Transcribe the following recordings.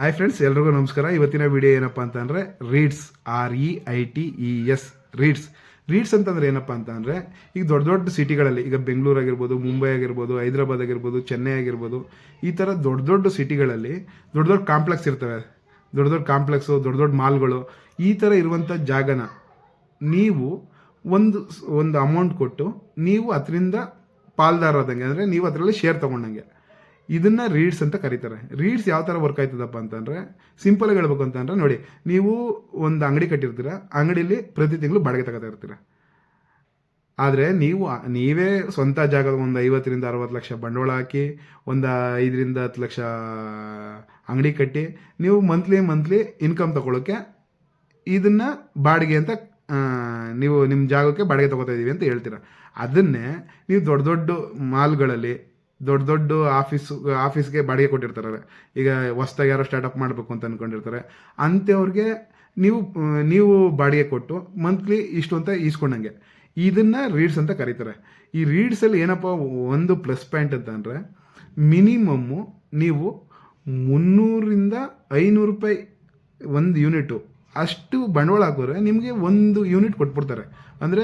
Hi friends, ಎಲ್ರಿಗೂ ನಮಸ್ಕಾರ. ಇವತ್ತಿನ ವಿಡಿಯೋ ಏನಪ್ಪ ಅಂತಂದರೆ ರೀಡ್ಸ್, REITES ರೀಡ್ಸ್. ರೀಡ್ಸ್ ಅಂತಂದರೆ ಏನಪ್ಪ ಅಂತಂದರೆ, ಈಗ ದೊಡ್ಡ ದೊಡ್ಡ ಸಿಟಿಗಳಲ್ಲಿ, ಈಗ ಬೆಂಗಳೂರು ಆಗಿರ್ಬೋದು, ಮುಂಬೈ ಆಗಿರ್ಬೋದು, ಹೈದ್ರಾಬಾದ್ ಆಗಿರ್ಬೋದು, ಚೆನ್ನೈ ಆಗಿರ್ಬೋದು, ಈ ಥರ ದೊಡ್ಡ ದೊಡ್ಡ ಸಿಟಿಗಳಲ್ಲಿ ದೊಡ್ಡ ದೊಡ್ಡ ಕಾಂಪ್ಲೆಕ್ಸ್ ಇರ್ತವೆ. ದೊಡ್ಡ ದೊಡ್ಡ ಕಾಂಪ್ಲೆಕ್ಸು, ದೊಡ್ಡ ದೊಡ್ಡ ಮಾಲ್ಗಳು, ಈ ಥರ ಇರುವಂಥ ಜಾಗನ ನೀವು ಒಂದು ಒಂದು ಅಮೌಂಟ್ ಕೊಟ್ಟು ನೀವು ಅದರಿಂದ ಪಾಲ್ದಾರದಂಗೆ, ಅಂದರೆ ನೀವು ಅದರಲ್ಲಿ ಶೇರ್ ತೊಗೊಂಡಂಗೆ, ಇದನ್ನು ರೀಡ್ಸ್ ಅಂತ ಕರೀತಾರೆ. ರೀಡ್ಸ್ ಯಾವ ಥರ ವರ್ಕ್ ಆಯ್ತದಪ್ಪ ಅಂತಂದರೆ, ಸಿಂಪಲಾಗಿ ಹೇಳ್ಬೇಕು ಅಂತಂದರೆ, ನೋಡಿ, ನೀವು ಒಂದು ಅಂಗಡಿ ಕಟ್ಟಿರ್ತೀರ, ಅಂಗಡಿಲಿ ಪ್ರತಿ ತಿಂಗಳು ಬಾಡಿಗೆ ತಗೋತಾ ಇರ್ತೀರ. ಆದರೆ ನೀವೇ ಸ್ವಂತ ಜಾಗದ ಒಂದು 50 ರಿಂದ 60 ಲಕ್ಷ ಬಂಡವಾಳ ಹಾಕಿ, ಒಂದು 5 ರಿಂದ 10 ಲಕ್ಷ ಅಂಗಡಿ ಕಟ್ಟಿ, ನೀವು ಮಂತ್ಲಿ ಇನ್ಕಮ್ ತಗೊಳ್ಳೋಕ್ಕೆ ಇದನ್ನು ಬಾಡಿಗೆ ಅಂತ ನೀವು ನಿಮ್ಮ ಜಾಗಕ್ಕೆ ಬಾಡಿಗೆ ತಗೋತಾ ಇದ್ದೀವಿ ಅಂತ ಹೇಳ್ತೀರ. ಅದನ್ನೇ ನೀವು ದೊಡ್ಡ ದೊಡ್ಡ ಮಾಲ್ಗಳಲ್ಲಿ, ದೊಡ್ಡ ದೊಡ್ಡ ಆಫೀಸ್ಗೆ ಬಾಡಿಗೆ ಕೊಟ್ಟಿರ್ತಾರೆ. ಈಗ ಹೊಸ್ದಾಗಿ ಯಾರೋ ಸ್ಟಾರ್ಟಪ್ ಮಾಡಬೇಕು ಅಂತ ಅಂದ್ಕೊಂಡಿರ್ತಾರೆ. ಅಂಥವ್ರಿಗೆ ನೀವು ಬಾಡಿಗೆ ಕೊಟ್ಟು ಮಂತ್ಲಿ ಇಷ್ಟು ಅಂತ ಈಸ್ಕೊಂಡಂಗೆ, ಇದನ್ನು ರೀಡ್ಸ್ ಅಂತ ಕರೀತಾರೆ. ಈ ರೀಡ್ಸಲ್ಲಿ ಏನಪ್ಪ ಒಂದು ಪ್ಲಸ್ ಪಾಯಿಂಟ್ ಅಂತಂದರೆ, ಮಿನಿಮಮ್ಮು ನೀವು 300 ರಿಂದ 500 ರೂಪಾಯಿ ಒಂದು ಯೂನಿಟು ಅಷ್ಟು ಬಂಡವಾಳ ಹಾಕಿದ್ರೆ ನಿಮಗೆ ಒಂದು ಯೂನಿಟ್ ಕೊಟ್ಬಿಡ್ತಾರೆ. ಅಂದರೆ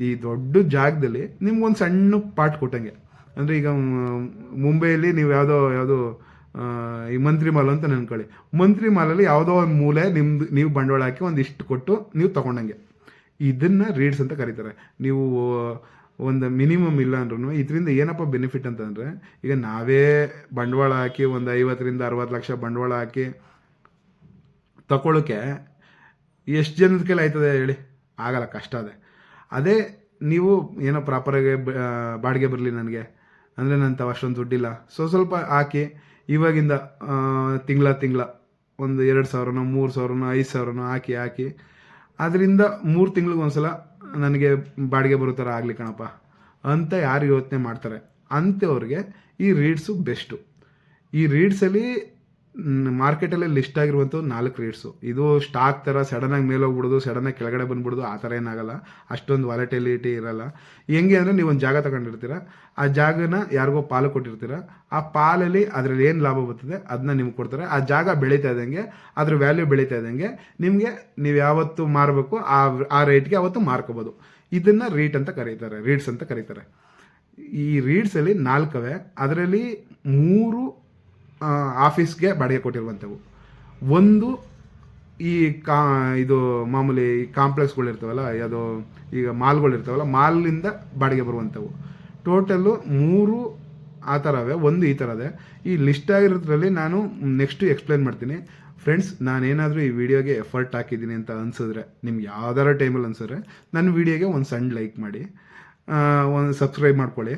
ಈ ದೊಡ್ಡ ಜಾಗದಲ್ಲಿ ನಿಮ್ಗೊಂದು ಸಣ್ಣ ಪಾರ್ಟ್ ಕೊಟ್ಟಂಗೆ. ಅಂದರೆ ಈಗ ಮುಂಬೈಯಲ್ಲಿ ನೀವು ಯಾವುದೋ ಈ ಮಂತ್ರಿ ಮಾಲ್ ಅಂತ ನೆನ್ಕೊಳ್ಳಿ. ಮಂತ್ರಿ ಮಾಲಲ್ಲಿ ಯಾವುದೋ ಒಂದು ಮೂಲೆ ನೀವು ಬಂಡವಾಳ ಹಾಕಿ ಒಂದಿಷ್ಟು ಕೊಟ್ಟು ನೀವು ತೊಗೊಂಡಂಗೆ, ಇದನ್ನು ರೀಡ್ಸ್ ಅಂತ ಕರೀತಾರೆ. ನೀವು ಒಂದು ಮಿನಿಮಮ್ ಇಲ್ಲ ಅಂದ್ರೂ ಇದರಿಂದ ಏನಪ್ಪ ಬೆನಿಫಿಟ್ ಅಂತಂದರೆ, ಈಗ ನಾವೇ ಬಂಡವಾಳ ಹಾಕಿ ಒಂದು 50 ರಿಂದ 60 ಲಕ್ಷ ಬಂಡವಾಳ ಹಾಕಿ ತಗೊಳ್ಳೋಕ್ಕೆ ಎಷ್ಟು ಜನದ ಕೈಲಿ ಆಯ್ತದೆ ಹೇಳಿ? ಆಗಲ್ಲ, ಕಷ್ಟ ಅದೇ ನೀವು ಏನೋ ಪ್ರಾಪರಾಗಿ ಬಾಡಿಗೆ ಬರಲಿ ನನಗೆ ಅಂದರೆ, ನನ್ನ ಅಷ್ಟೊಂದು ದುಡ್ಡಿಲ್ಲ, ಸ್ವಲ್ಪ ಹಾಕಿ ಇವಾಗಿಂದ ತಿಂಗಳ ಒಂದು 2,000 3,000 5,000 ಹಾಕಿ ಅದರಿಂದ 3 ತಿಂಗಳಿಗೊಂದ್ಸಲ ನನಗೆ ಬಾಡಿಗೆ ಬರೋ ಥರ ಆಗಲಿ ಕಣಪ್ಪ ಅಂತ ಯಾರು ಯೋಚನೆ ಮಾಡ್ತಾರೆ, ಅಂಥವ್ರಿಗೆ ಈ ರೀಡ್ಸು ಬೆಸ್ಟು. ಈ ರೀಡ್ಸಲ್ಲಿ ಮಾರ್ಕೆಟಲ್ಲಿ ಲಿಸ್ಟ್ ಆಗಿರುವಂಥದ್ದು 4 ರೀಡ್ಸು. ಇದು ಸ್ಟಾಕ್ ಥರ ಸಡನ್ನಾಗಿ ಮೇಲೆ ಹೋಗ್ಬಿಡೋದು, ಸಡನ್ನಾಗಿ ಕೆಳಗಡೆ ಬಂದ್ಬಿಡೋದು, ಆ ಥರ ಏನಾಗಲ್ಲ. ಅಷ್ಟೊಂದು ವಾಲಟಿಲಿಟಿ ಇರಲ್ಲ. ಹೆಂಗೆ ಅಂದರೆ, ನೀವು ಒಂದು ಜಾಗ ತಗೊಂಡಿರ್ತೀರ, ಆ ಜಾಗನ ಯಾರಿಗೋ ಪಾಲು ಕೊಟ್ಟಿರ್ತೀರ, ಆ ಪಾಲಲ್ಲಿ ಅದರಲ್ಲಿ ಏನು ಲಾಭ ಬರ್ತದೆ ಅದನ್ನ ನಿಮ್ಗೆ ಕೊಡ್ತಾರೆ. ಆ ಜಾಗ ಬೆಳೀತಾ ಇದ್ದಂಗೆ, ಅದ್ರ ವ್ಯಾಲ್ಯೂ ಬೆಳೀತಾ ಇದ್ದಂಗೆ ನಿಮಗೆ ನೀವು ಯಾವತ್ತು ಮಾರಬೇಕು ಆ ರೇಟ್ಗೆ ಅವತ್ತು ಮಾರ್ಕೋಬೋದು. ಇದನ್ನು ರೀಡ್ಸ್ ಅಂತ ಕರೀತಾರೆ. ಈ ರೀಡ್ಸಲ್ಲಿ 4 ಅದರಲ್ಲಿ 3 ಆಫೀಸ್ಗೆ ಬಾಡಿಗೆ ಕೊಟ್ಟಿರುವಂಥವು. ಒಂದು ಇದು ಮಾಮೂಲಿ ಕಾಂಪ್ಲೆಕ್ಸ್ಗಳಿರ್ತಾವಲ್ಲ, ಯಾವುದೋ ಈಗ ಮಾಲ್ಗಳಿರ್ತಾವಲ್ಲ, ಮಾಲಿಂದ ಬಾಡಿಗೆ ಬರುವಂಥವು. ಟೋಟಲ್ಲು 3 ಆ ಥರವೇ, ಒಂದು ಈ ಥರದೇ. ಈ ಲಿಸ್ಟ್ ಆಗಿರೋದ್ರಲ್ಲಿ ನಾನು ನೆಕ್ಸ್ಟು ಎಕ್ಸ್ಪ್ಲೇನ್ ಮಾಡ್ತೀನಿ. ಫ್ರೆಂಡ್ಸ್, ನಾನೇನಾದರೂ ಈ ವಿಡಿಯೋಗೆ ಎಫರ್ಟ್ ಹಾಕಿದ್ದೀನಿ ಅಂತ ಅನಿಸಿದ್ರೆ, ನಿಮ್ಗೆ ಯಾವ್ದಾರ ಟೈಮಲ್ಲಿ ಅನಿಸಿದ್ರೆ ನನ್ನ ವಿಡಿಯೋಗೆ ಒಂದು ಸಣ್ಣ ಲೈಕ್ ಮಾಡಿ, ಒಂದು ಸಬ್ಸ್ಕ್ರೈಬ್ ಮಾಡ್ಕೊಳ್ಳಿ.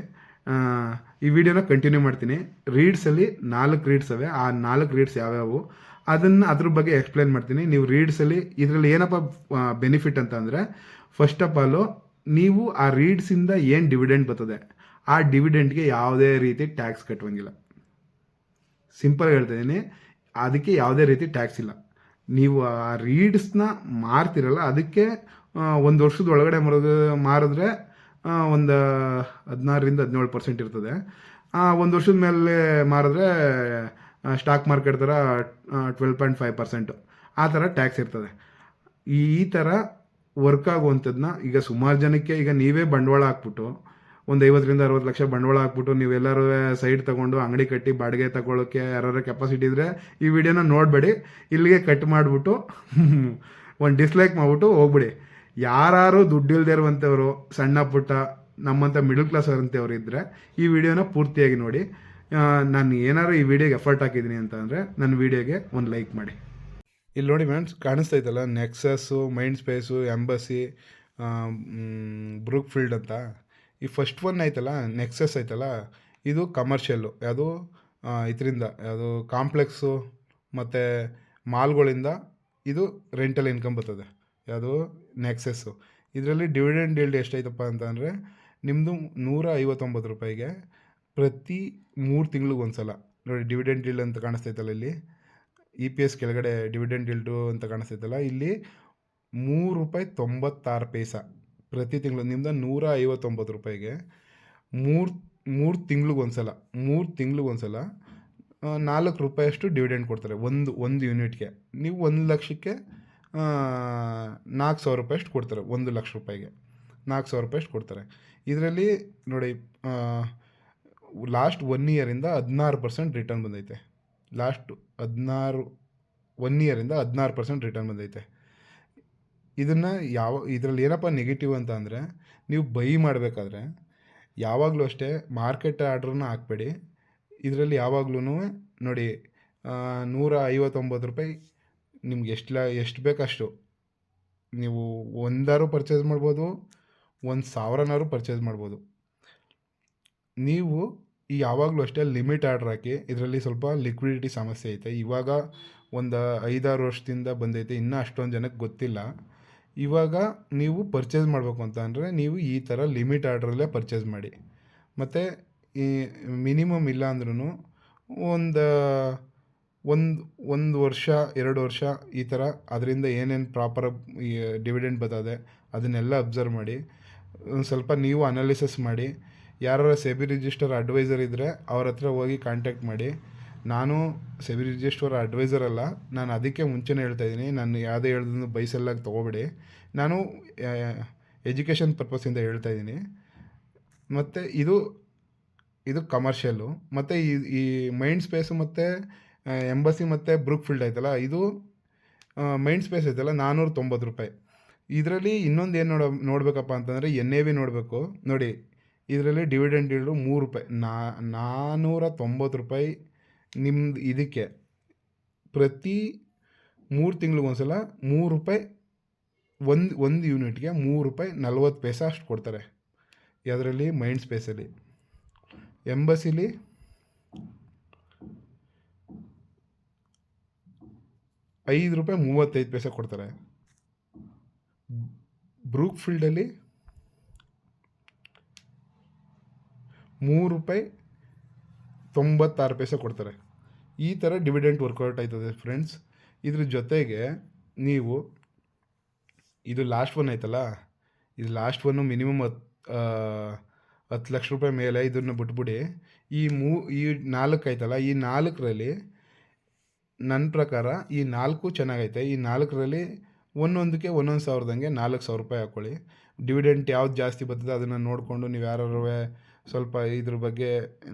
ಈ ವಿಡಿಯೋನ ಕಂಟಿನ್ಯೂ ಮಾಡ್ತೀನಿ. ರೀಡ್ಸಲ್ಲಿ 4 ರೀಡ್ಸ್ ಅವೆ. ಆ 4 ರೀಡ್ಸ್ ಯಾವ್ಯಾವು ಅದ್ರ ಬಗ್ಗೆ ಎಕ್ಸ್ಪ್ಲೇನ್ ಮಾಡ್ತೀನಿ. ನೀವು ರೀಡ್ಸಲ್ಲಿ ಇದರಲ್ಲಿ ಏನಪ್ಪ ಬೆನಿಫಿಟ್ ಅಂತ ಅಂದರೆ, ಫಸ್ಟ್ ಆಫ್ ಆಲು ನೀವು ಆ ರೀಡ್ಸಿಂದ ಏನು ಡಿವಿಡೆಂಡ್ ಬರ್ತದೆ, ಆ ಡಿವಿಡೆಂಡ್ಗೆ ಯಾವುದೇ ರೀತಿ ಟ್ಯಾಕ್ಸ್ ಕಟ್ಟುವಂಗಿಲ್ಲ. ಸಿಂಪಲ್ ಹೇಳ್ತಾಯಿದ್ದೀನಿ, ಅದಕ್ಕೆ ಯಾವುದೇ ರೀತಿ ಟ್ಯಾಕ್ಸ್ ಇಲ್ಲ. ನೀವು ಆ ರೀಡ್ಸ್ನ ಮಾರ್ತಿರಲ್ಲ, ಅದಕ್ಕೆ 1 ವರ್ಷದ ಒಳಗಡೆ ಮಾರಿದ್ರೆ ಒಂದು 16 ರಿಂದ 17% ಇರ್ತದೆ. 1 ವರ್ಷದ ಮೇಲೆ ಮಾರಿದ್ರೆ ಸ್ಟಾಕ್ ಮಾರ್ಕೆಟ್ ಥರ 12.5% ಆ ಥರ ಟ್ಯಾಕ್ಸ್ ಇರ್ತದೆ. ಈ ಥರ ವರ್ಕ್ ಆಗುವಂಥದ್ದನ್ನ ಈಗ ಸುಮಾರು ಜನಕ್ಕೆ, ಈಗ ನೀವೇ ಬಂಡವಾಳ ಹಾಕ್ಬಿಟ್ಟು ಒಂದು 50 ರಿಂದ 60 ಲಕ್ಷ ಬಂಡವಾಳ ಹಾಕ್ಬಿಟ್ಟು ನೀವೆಲ್ಲರೂ ಸೈಡ್ ತೊಗೊಂಡು ಅಂಗಡಿ ಕಟ್ಟಿ ಬಾಡಿಗೆ ತಗೊಳ್ಳೋಕ್ಕೆ ಯಾರು ಕೆಪಾಸಿಟಿ ಇದ್ದರೆ ಈ ವಿಡಿಯೋನ ನೋಡಬೇಡಿ, ಇಲ್ಲಿಗೆ ಕಟ್ ಮಾಡಿಬಿಟ್ಟು ಒಂದು ಡಿಸ್ಲೈಕ್ ಮಾಡಿಬಿಟ್ಟು ಹೋಗ್ಬಿಡಿ. ಯಾರು ದುಡ್ಡಿಲ್ಲದೆ ಇರುವಂಥವ್ರು, ಸಣ್ಣ ಪುಟ್ಟ ನಮ್ಮಂಥ ಮಿಡಲ್ ಕ್ಲಾಸ್ ಅಂಥವ್ರು ಇದ್ದರೆ ಈ ವಿಡಿಯೋನ ಪೂರ್ತಿಯಾಗಿ ನೋಡಿ. ನಾನು ಏನಾದ್ರು ಈ ವಿಡಿಯೋಗೆ ಎಫರ್ಟ್ ಹಾಕಿದ್ದೀನಿ ಅಂತ ಅಂದರೆ ನನ್ನ ವಿಡಿಯೋಗೆ ಒಂದು ಲೈಕ್ ಮಾಡಿ. ಇಲ್ಲಿ ನೋಡಿ ಫ್ರೆಂಡ್ಸ್, ಕಾಣಿಸ್ತಾ ಇತ್ತಲ್ಲ, Nexus, Mind Space, Embassy, Brookfield ಅಂತ. ಈ ಫಸ್ಟ್ ಒನ್ ಆಯ್ತಲ್ಲ, ನೆಕ್ಸಸ್ ಆಯ್ತಲ್ಲ, ಇದು ಕಮರ್ಷಿಯಲ್ಲು. ಯಾವುದು ಇದರಿಂದ, ಯಾವುದು ಕಾಂಪ್ಲೆಕ್ಸು ಮತ್ತು ಮಾಲ್ಗಳಿಂದ ಇದು ರೆಂಟಲ್ ಇನ್ಕಮ್ ಬರ್ತದೆ. ಯಾವುದು ನೆಕ್ಸಸ್ಸು. ಇದರಲ್ಲಿ ಡಿವಿಡೆಂಡ್ ಈಲ್ಡ್ ಎಷ್ಟಾಯ್ತಪ್ಪ ಅಂತಂದರೆ, ನಿಮ್ಮದು 159 ರೂಪಾಯಿಗೆ ಪ್ರತಿ 3 ತಿಂಗಳಿಗೊಂದು ಒಂದ್ಸಲ ನೋಡಿ. ಡಿವಿಡೆಂಡ್ ಈಲ್ಡ್ ಅಂತ ಕಾಣಿಸ್ತೈತಲ್ಲ ಇಲ್ಲಿ, EPS ಕೆಳಗಡೆ ಡಿವಿಡೆಂಡ್ ಈಲ್ಡು ಅಂತ ಕಾಣಿಸ್ತೈತಲ್ಲ, ಇಲ್ಲಿ ₹3.96 ಪ್ರತಿ ತಿಂಗಳು. ನಿಮ್ದು 159 ರೂಪಾಯಿಗೆ 3 ತಿಂಗಳಿಗೊಂದ್ಸಲ ₹4 ಡಿವಿಡೆಂಡ್ ಕೊಡ್ತಾರೆ ಒಂದು ಯೂನಿಟ್ಗೆ. ನೀವು 1,00,000ಕ್ಕೆ ₹4,000 ಅಷ್ಟು ಕೊಡ್ತಾರೆ. ₹1,00,000ಗೆ ₹4,000 ಕೊಡ್ತಾರೆ. ಇದರಲ್ಲಿ ನೋಡಿ ಲಾಸ್ಟ್ 1 ಇಯರಿಂದ 16% ರಿಟರ್ನ್ ಬಂದೈತೆ. ಲಾಸ್ಟ್ 1 ಇಯರಿಂದ 16% ರಿಟರ್ನ್ ಬಂದೈತೆ. ಇದನ್ನು ಇದರಲ್ಲಿ ಏನಪ್ಪ ನೆಗೆಟಿವ್ ಅಂತ ಅಂದರೆ, ನೀವು ಬೈ ಮಾಡಬೇಕಾದ್ರೆ ಯಾವಾಗಲೂ ಅಷ್ಟೇ ಮಾರ್ಕೆಟ್ ಆರ್ಡ್ರನ್ನ ಹಾಕಬೇಡಿ. ಇದರಲ್ಲಿ ಯಾವಾಗ್ಲೂ ನೋಡಿ ₹159 ನಿಮ್ಗೆ ಎಷ್ಟು ಬೇಕಷ್ಟು ನೀವು ಒಂದಾರು ಪರ್ಚೇಸ್ ಮಾಡ್ಬೋದು, 1,000ನಾರು ಪರ್ಚೇಸ್ ಮಾಡ್ಬೋದು. ನೀವು ಯಾವಾಗಲೂ ಅಷ್ಟೇ ಲಿಮಿಟ್ ಆರ್ಡ್ರ್ ಹಾಕಿ. ಇದರಲ್ಲಿ ಸ್ವಲ್ಪ ಲಿಕ್ವಿಡಿಟಿ ಸಮಸ್ಯೆ ಐತೆ. ಇವಾಗ ಒಂದು 5-6 ವರ್ಷದಿಂದ ಬಂದೈತೆ, ಇನ್ನೂ ಅಷ್ಟೊಂದು ಜನಕ್ಕೆ ಗೊತ್ತಿಲ್ಲ. ಇವಾಗ ನೀವು ಪರ್ಚೇಸ್ ಮಾಡಬೇಕು ಅಂತ ಅಂದರೆ ನೀವು ಈ ಥರ ಲಿಮಿಟ್ ಆರ್ಡ್ರಲ್ಲೇ ಪರ್ಚೇಸ್ ಮಾಡಿ. ಮತ್ತು ಈ ಮಿನಿಮಮ್ ಇಲ್ಲ ಅಂದ್ರೂ ಒಂದು ವರ್ಷ 2 ವರ್ಷ ಈ ಥರ ಅದರಿಂದ ಏನೇನು ಪ್ರಾಪರ್ ಡಿವಿಡೆಂಡ್ ಬರ್ತದೆ ಅದನ್ನೆಲ್ಲ ಅಬ್ಸರ್ವ್ ಮಾಡಿ. ಒಂದು ಸ್ವಲ್ಪ ನೀವು ಅನಾಲಿಸಿಸ್ ಮಾಡಿ. ಯಾರು ಸೆಬಿ ರಿಜಿಸ್ಟರ್ ಅಡ್ವೈಸರ್ ಇದ್ದರೆ ಅವ್ರ ಹತ್ರ ಹೋಗಿ ಕಾಂಟ್ಯಾಕ್ಟ್ ಮಾಡಿ. ನಾನು ಸೆಬಿ ರಿಜಿಸ್ಟರ್ ಅಡ್ವೈಸರ್ ಅಲ್ಲ, ನಾನು ಅದಕ್ಕೆ ಮುಂಚೆನೇ ಹೇಳ್ತಾಯಿದ್ದೀನಿ, ನಾನು ಯಾವುದೇ ಹೇಳ್ದನ್ನು ಬೈಸೆಲ್ಲಾಗಿ ತೊಗೋಬೇಡಿ. ನಾನು ಎಜುಕೇಷನ್ ಪರ್ಪಸ್ಸಿಂದ ಹೇಳ್ತಾಯಿದ್ದೀನಿ. ಮತ್ತು ಇದು ಕಮರ್ಷಿಯಲ್ಲು. ಮತ್ತು ಈ ಮೈಂಡ್ ಸ್ಪೇಸು ಮತ್ತು ಎಂಬಸಿ ಮತ್ತು ಬ್ರೂಕ್ ಫೀಲ್ಡ್ ಐತಲ್ಲ, ಇದು ಮೈಂಡ್ ಸ್ಪೇಸ್ ಐತಲ್ಲ ₹490. ಇದರಲ್ಲಿ ಇನ್ನೊಂದು ಏನು ನೋಡಬೇಕಪ್ಪ ಅಂತಂದರೆ NAV ನೋಡಬೇಕು. ನೋಡಿ ಇದರಲ್ಲಿ ಡಿವಿಡೆಂಡ್ ಈಲ್ಡು ₹3, ₹490 ನಿಮ್ಮದು. ಇದಕ್ಕೆ ಪ್ರತಿ 3 ತಿಂಗಳಿಗೊಂದ್ಸಲ ₹3 ಒಂದು ಯೂನಿಟ್ಗೆ ₹3.40 ಅಷ್ಟು ಕೊಡ್ತಾರೆ. ಅದರಲ್ಲಿ ಮೈಂಡ್ ಸ್ಪೇಸಲ್ಲಿ. ಎಂಬಸಿಲಿ ₹5.35 ಕೊಡ್ತಾರೆ. ಬ್ರೂಕ್ ಫೀಲ್ಡಲ್ಲಿ ₹3.96 ಕೊಡ್ತಾರೆ. ಈ ಥರ ಡಿವಿಡೆಂಟ್ ವರ್ಕೌಟ್ ಆಯ್ತದೆ ಫ್ರೆಂಡ್ಸ್. ಇದ್ರ ಜೊತೆಗೆ ನೀವು ಇದು ಲಾಸ್ಟ್ ಒನ್ ಐತಲ್ಲ, ಇದು ಲಾಸ್ಟ್ ಒನ್ನು ಮಿನಿಮಮ್ ₹10 ಲಕ್ಷ ಮೇಲೆ. ಇದನ್ನು ಬಿಟ್ಬಿಡಿ. ಈ 4 ಐತಲ್ಲ, ಈ 4ರಲ್ಲಿ ನನ್ನ ಪ್ರಕಾರ ಈ 4 ಚೆನ್ನಾಗೈತೆ. ಈ 4ರಲ್ಲಿ ಒಂದೊಂದಕ್ಕೆ ₹1,000ದಂಗೆ ₹4,000 ಹಾಕ್ಕೊಳ್ಳಿ. ಡಿವಿಡೆಂಟ್ ಯಾವ್ದು ಜಾಸ್ತಿ ಬರ್ತದೆ ಅದನ್ನು ನೋಡಿಕೊಂಡು ನೀವು ಯಾರು ಸ್ವಲ್ಪ ಇದ್ರ ಬಗ್ಗೆ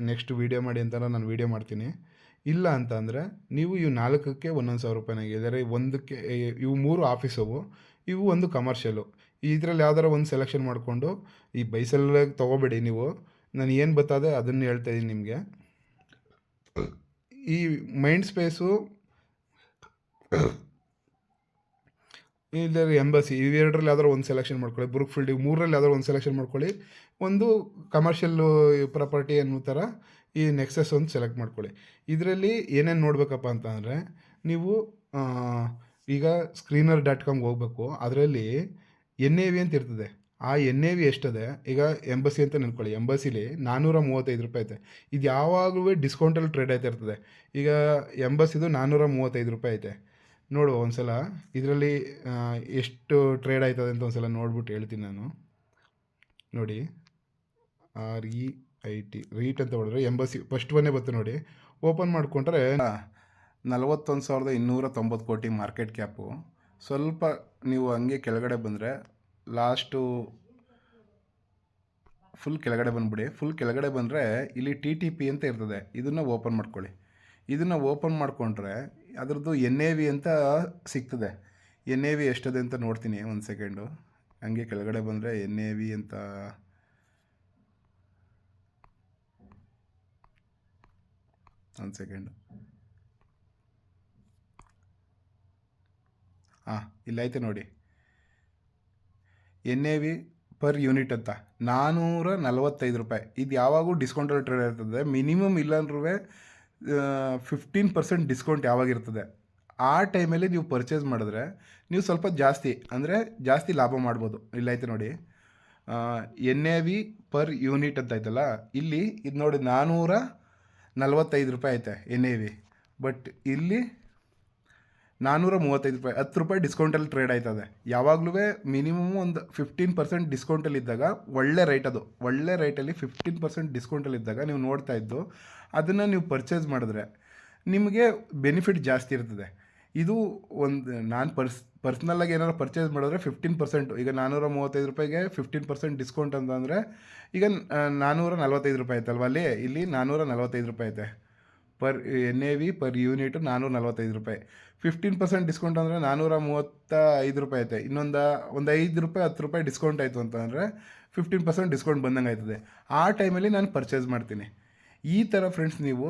ನೆಕ್ಸ್ಟ್ ವೀಡಿಯೋ ಮಾಡಿ ಅಂತ ನಾನು ವೀಡಿಯೋ ಮಾಡ್ತೀನಿ. ಇಲ್ಲ ಅಂತ ಅಂದರೆ ನೀವು ಇವು 4ಕ್ಕೆ ₹1,000 ಇದ್ದಾರೆ. ಒಂದಕ್ಕೆ ಇವು 3 ಆಫೀಸವು, ಇವು ಒಂದು ಕಮರ್ಷಿಯಲು. ಇದರಲ್ಲಿ ಯಾವ್ದಾರ ಒಂದು ಸೆಲೆಕ್ಷನ್ ಮಾಡಿಕೊಂಡು ಈ ಬೈಸೆಲ್ಲಾಗಿ ತೊಗೋಬೇಡಿ. ನೀವು ನಾನು ಏನು ಬರ್ತದೆ ಅದನ್ನು ಹೇಳ್ತಾಯಿದ್ದೀನಿ ನಿಮಗೆ. ಈ ಮೈಂಡ್ ಸ್ಪೇಸು ಇಲ್ಲ ಎಂಬಸಿ, ಇವೆರಡರಲ್ಲಿ ಯಾವ್ದಾರು ಒಂದು ಸೆಲೆಕ್ಷನ್ ಮಾಡ್ಕೊಳ್ಳಿ. ಬ್ರೂಕ್ ಫೀಲ್ಡ್ 3ರಲ್ಲಿ ಯಾವ್ದಾರು ಒಂದು ಸೆಲೆಕ್ಷನ್ ಮಾಡ್ಕೊಳ್ಳಿ. ಒಂದು ಕಮರ್ಷಿಯಲ್ಲು ಪ್ರಾಪರ್ಟಿ ಅನ್ನೋ ಥರ ಈ ನೆಕ್ಸಸ್ ಒಂದು ಸೆಲೆಕ್ಟ್ ಮಾಡ್ಕೊಳ್ಳಿ. ಇದರಲ್ಲಿ ಏನೇನು ನೋಡಬೇಕಪ್ಪ ಅಂತ ಅಂದರೆ, ನೀವು ಈಗ screener.com ಹೋಗಬೇಕು. ಅದರಲ್ಲಿ NAV ಅಂತ ಇರ್ತದೆ. ಆ NAV ಎಷ್ಟದೆ, ಈಗ ಎಂಬಸಿ ಅಂತ ನೆನ್ಕೊಳ್ಳಿ. ಎಂಬಸಿಲಿ ₹435 ಐತೆ. ಇದು ಯಾವಾಗಲೂ ಡಿಸ್ಕೌಂಟಲ್ಲಿ ಟ್ರೇಡ್ ಆಯ್ತಾ ಇರ್ತದೆ. ಈಗ ಎಂಬಸಿದು ₹435 ಐತೆ. ನೋಡುವ ಒಂದು ಸಲ ಇದರಲ್ಲಿ ಎಷ್ಟು ಟ್ರೇಡ್ ಆಯ್ತದೆ ಅಂತ ಒಂದು ಸಲ ನೋಡ್ಬಿಟ್ಟು ಹೇಳ್ತೀನಿ ನಾನು. ನೋಡಿ REIT ಅಂತ ಹೊಡೆದ್ರೆ ಎಂಬಸಿ ಫಸ್ಟ್ ಒನ್ನೇ ಬರುತ್ತೆ ನೋಡಿ. ಓಪನ್ ಮಾಡಿಕೊಂಡ್ರೆ 41,290 ಕೋಟಿ ಮಾರ್ಕೆಟ್ ಕ್ಯಾಪು. ಸ್ವಲ್ಪ ನೀವು ಹಂಗೆ ಕೆಳಗಡೆ ಬಂದರೆ ಲಾಸ್ಟು ಫುಲ್ ಕೆಳಗಡೆ ಬಂದುಬಿಡಿ. ಫುಲ್ ಕೆಳಗಡೆ ಬಂದರೆ ಇಲ್ಲಿ TTP ಅಂತ ಇರ್ತದೆ. ಇದನ್ನು ಓಪನ್ ಮಾಡ್ಕೊಳ್ಳಿ. ಇದನ್ನು ಓಪನ್ ಮಾಡಿಕೊಂಡ್ರೆ ಅದರದ್ದು NAV ಅಂತ ಸಿಗ್ತದೆ. NAV ಎಷ್ಟದೆ ಅಂತ ನೋಡ್ತೀನಿ ಒಂದು ಸೆಕೆಂಡು. ಹಂಗೆ ಕೆಳಗಡೆ ಬಂದರೆ NAV ಅಂತ ಒಂದು ಸೆಕೆಂಡು. ಇಲ್ಲೈತೆ ನೋಡಿ, NAV ಪರ್ ಯೂನಿಟ್ ಅಂತ ₹445. ಇದು ಯಾವಾಗೂ ಡಿಸ್ಕೌಂಟಲ್ಲಿ ಟ್ರೇಡ್ ಇರ್ತದೆ. ಮಿನಿಮಮ್ ಇಲ್ಲಾಂದ್ರೂ 15% ಡಿಸ್ಕೌಂಟ್ ಯಾವಾಗಿರ್ತದೆ. ಆ ಟೈಮಲ್ಲಿ ನೀವು ಪರ್ಚೇಸ್ ಮಾಡಿದ್ರೆ ನೀವು ಸ್ವಲ್ಪ ಜಾಸ್ತಿ ಲಾಭ ಮಾಡ್ಬೋದು. ಇಲ್ಲೈತೆ ನೋಡಿ, NAV ಪರ್ ಯೂನಿಟ್ ಅಂತ ಐತಲ್ಲ, ಇಲ್ಲಿ ಇದು ನೋಡಿ ₹445 ಐತೆ NAV. ಬಟ್ ಇಲ್ಲಿ ₹435, ₹10 ಡಿಸ್ಕೌಂಟಲ್ಲಿ ಟ್ರೇಡ್ ಆಯ್ತದೆ. ಯಾವಾಗಲೂ ಮಿನಿಮಮ್ ಒಂದು 15% ಡಿಸ್ಕೌಂಟಲ್ಲಿ ಇದ್ದಾಗ ಒಳ್ಳೆ ರೇಟ್, ಅದು ಒಳ್ಳೆ ರೇಟಲ್ಲಿ 15% ಡಿಸ್ಕೌಂಟಲ್ಲಿ ಇದ್ದಾಗ ನೀವು ನೋಡ್ತಾ ಇದ್ದು ಅದನ್ನು ನೀವು ಪರ್ಚೇಸ್ ಮಾಡಿದ್ರೆ ನಿಮಗೆ ಬೆನಿಫಿಟ್ ಜಾಸ್ತಿ ಇರ್ತದೆ. ಇದು ಒಂದು ನಾನು ಪರ್ಸ್ನಲ್ಲಾಗಿ ಏನಾದ್ರು ಪರ್ಚೇಸ್ ಮಾಡಿದ್ರೆ 15%, ಈಗ ₹435ಗೆ 15% ಡಿಸ್ಕೌಂಟ್ ಅಂತಂದರೆ ಈಗ ₹445 ಐತಲ್ವ, ಇಲ್ಲಿ ₹445 ಐತೆ per NAV per unit ₹445. 15% discount ಅಂದರೆ ₹435 ಐತೆ. ಒಂದು ₹5 ₹10 ಡಿಸ್ಕೌಂಟ್ ಆಯಿತು ಅಂತಂದರೆ 15% ಡಿಸ್ಕೌಂಟ್ ಬಂದಂಗೆ ಆಯ್ತದೆ. ಆ ಟೈಮಲ್ಲಿ ನಾನು ಪರ್ಚೇಸ್ ಮಾಡ್ತೀನಿ. ಈ ಥರ ಫ್ರೆಂಡ್ಸ್ ನೀವು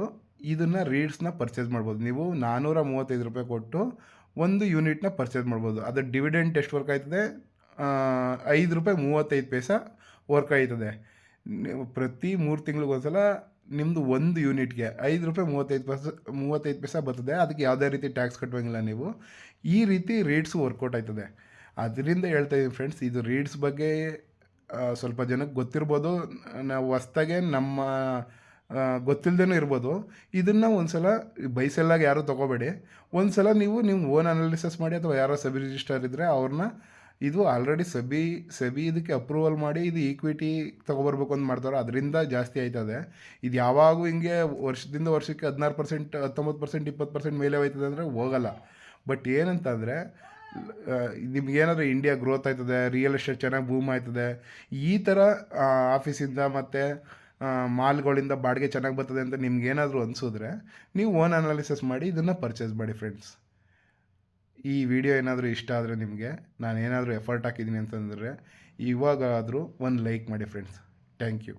ಇದನ್ನು ರೀಡ್ಸ್ನ ಪರ್ಚೇಸ್ ಮಾಡ್ಬೋದು. ನೀವು ₹435 ಕೊಟ್ಟು ಒಂದು ಯೂನಿಟ್ನ ಪರ್ಚೇಸ್ ಮಾಡ್ಬೋದು. ಅದು ಡಿವಿಡೆಂಟ್ ಎಷ್ಟು ವರ್ಕ್ ಆಯ್ತದೆ, ₹5.35 ವರ್ಕ್ ಆಯ್ತದೆ. ನೀವು ಪ್ರತಿ 3 ತಿಂಗಳಿಗೊಂದ್ಸಲ ನಿಮ್ಮದು ಒಂದು ಯೂನಿಟ್ಗೆ ₹5.35 ಬರ್ತದೆ. ಅದಕ್ಕೆ ಯಾವುದೇ ರೀತಿ ಟ್ಯಾಕ್ಸ್ ಕಟ್ಟುವಂಗಿಲ್ಲ ನೀವು. ಈ ರೀತಿ ರೇಟ್ಸು ವರ್ಕೌಟ್ ಆಯ್ತದೆ. ಅದರಿಂದ ಹೇಳ್ತಾ ಇದ್ದೀನಿ ಫ್ರೆಂಡ್ಸ್, ಇದು ರೀಡ್ಸ್ ಬಗ್ಗೆ ಸ್ವಲ್ಪ ಜನಕ್ಕೆ ಗೊತ್ತಿರ್ಬೋದು, ನಾವು ಹೊಸ್ದಾಗೆ ನಮ್ಮ ಗೊತ್ತಿಲ್ಲದೇನೂ ಇರ್ಬೋದು. ಇದನ್ನು ಒಂದು ಸಲ ಬೈಸೆಲ್ಲಾಗಿ ಯಾರೂ ತೊಗೋಬೇಡಿ. ಒಂದು ಸಲ ನೀವು ಓನ್ ಅನಾಲಿಸಿಸ್ ಮಾಡಿ, ಅಥವಾ ಯಾರೋ ಸಬಿ ರಿಜಿಸ್ಟರ್ ಇದ್ದರೆ ಅವ್ರನ್ನ, ಇದು ಆಲ್ರೆಡಿ ಸಬಿ ಇದಕ್ಕೆ ಅಪ್ರೂವಲ್ ಮಾಡಿ ಇದು ಈಕ್ವಿಟಿ ತೊಗೊಬರ್ಬೇಕು ಅಂತ ಮಾಡ್ತಾರೋ, ಅದರಿಂದ ಜಾಸ್ತಿ ಆಯ್ತದೆ. ಇದು ಯಾವಾಗೂ ಹಿಂಗೆ ವರ್ಷದಿಂದ ವರ್ಷಕ್ಕೆ 16%, 19%, 20% ಮೇಲೆ ಹೋಯ್ತದೆ ಅಂದರೆ ಹೋಗಲ್ಲ. ಬಟ್ ಏನಂತಂದರೆ ನಿಮ್ಗೇನಾದರೂ ಇಂಡಿಯಾ ಗ್ರೋತ್ ಆಯ್ತದೆ, ರಿಯಲ್ ಎಸ್ಟೇಟ್ ಚೆನ್ನಾಗಿ ಬೂಮ್ ಆಯ್ತದೆ, ಈ ಥರ ಆಫೀಸಿಂದ ಮತ್ತು ಮಾಲ್ಗಳಿಂದ ಬಾಡಿಗೆ ಚೆನ್ನಾಗಿ ಬರ್ತದೆ ಅಂತ ನಿಮ್ಗೇನಾದರೂ ಅನಿಸಿದ್ರೆ ನೀವು ಓನ್ ಅನಾಲಿಸಿಸ್ ಮಾಡಿ ಇದನ್ನು ಪರ್ಚೇಸ್ ಮಾಡಿ ಫ್ರೆಂಡ್ಸ್. ಈ ವಿಡಿಯೋ ಏನಾದರೂ ಇಷ್ಟ ಆದರೆ ನಿಮಗೆ, ನಾನು ಏನಾದರೂ ಎಫರ್ಟ್ ಹಾಕಿದ್ದೀನಿ ಅಂತಂದರೆ ಇವಾಗಾದರೂ ಒಂದು ಲೈಕ್ ಮಾಡಿ ಫ್ರೆಂಡ್ಸ್. Thank you.